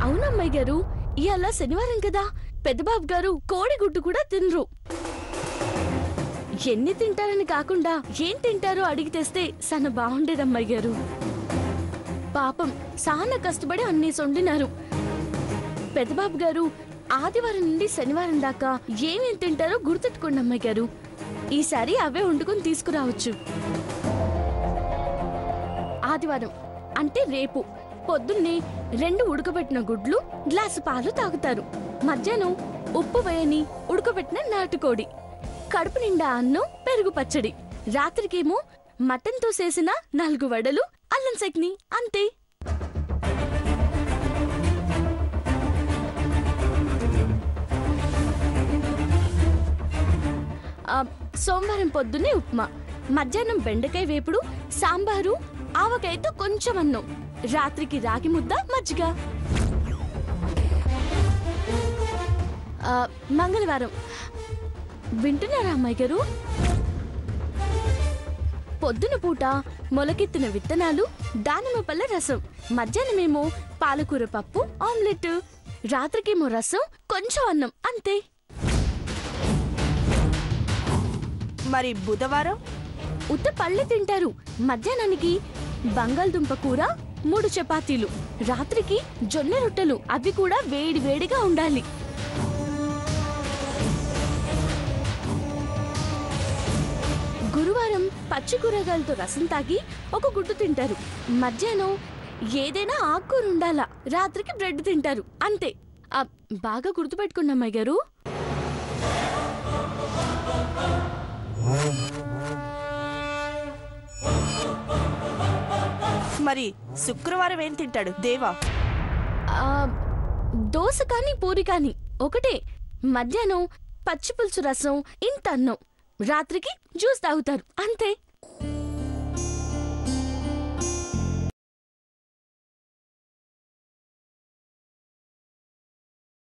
అవునమ్మాయి గారు, ఇవాళ శనివారం కదా, పెద్దబాబు గారు కోడిగుడ్డు కూడా తినరు. ఎన్ని తింటారని కాకుండా ఏం తింటారో అడిగి తెస్తే సన్న బాగుండేదమ్మాయి గారు. పాపం చాలా కష్టపడి అన్ని వండినారు. పెద్దబాబు గారు ఆదివారం నుండి శనివారం దాకా ఏమేం తింటారో గుర్తెట్టుకోండి అమ్మాయి గారు. ఈసారి అవే వండుకుని తీసుకురావచ్చు. ఆదివారం అంటే రేపు పొద్దున్నే 2 ఉడకబెట్టిన గుడ్లు, గ్లాసు పాలు తాగుతారు. మధ్యాహ్నం ఉప్పు వేయని ఉడకబెట్టిన నాటుకోడి, కడుపు నిండా అన్నం, పెరుగు పచ్చడి. రాత్రికేమో మటన్తో చేసిన 4 వడలు, అల్లం చట్నీ, అంతే. సోమవారం పొద్దున్నే ఉప్మా, మధ్యాహ్నం బెండకాయ వేపుడు, సాంబారు, ఆవకాయతో కొంచెం అన్నం, రాత్రికి రాగి ముద్ద, మజ్జిగ. మంగళవారం వింటున్నారా అమ్మాయి గారు? పొద్దున పూట మొలకెత్తిన విత్తనాలు, దానిమ్మ పళ్ళ రసం, మధ్యాహ్నమేమో పాలకూర పప్పు, ఆమ్లెట్, రాత్రికేమో రసం, కొంచెం అన్నం, అంతే. మరి బుధవారం ఉత్త పళ్ళే తింటారు. మధ్యాహ్నానికి బంగాళదుంప కూర, 3 చపాతీలు, రాత్రికి జొన్న రొట్టెలు, అవి కూడా వేడి వేడిగా ఉండాలి. గురువారం పచ్చి కూరగాయలతో రసం తాగి 1 గుడ్డు తింటారు. మధ్యాహ్నం ఏదైనా ఆకుకూర ఉండాలా, రాత్రికి బ్రెడ్ తింటారు, అంతే. బాగా గుర్తుపెట్టుకున్న అమ్మాయి గారు. మరి శుక్రవారం ఏం తింటాడు దేవా? దోశ కానీ పూరి కానీ ఒకటే. మధ్యాహ్నం పచ్చి పులుసు రసం, ఇంత అన్నం, రాత్రికి జ్యూస్ తాగుతారు, అంతే.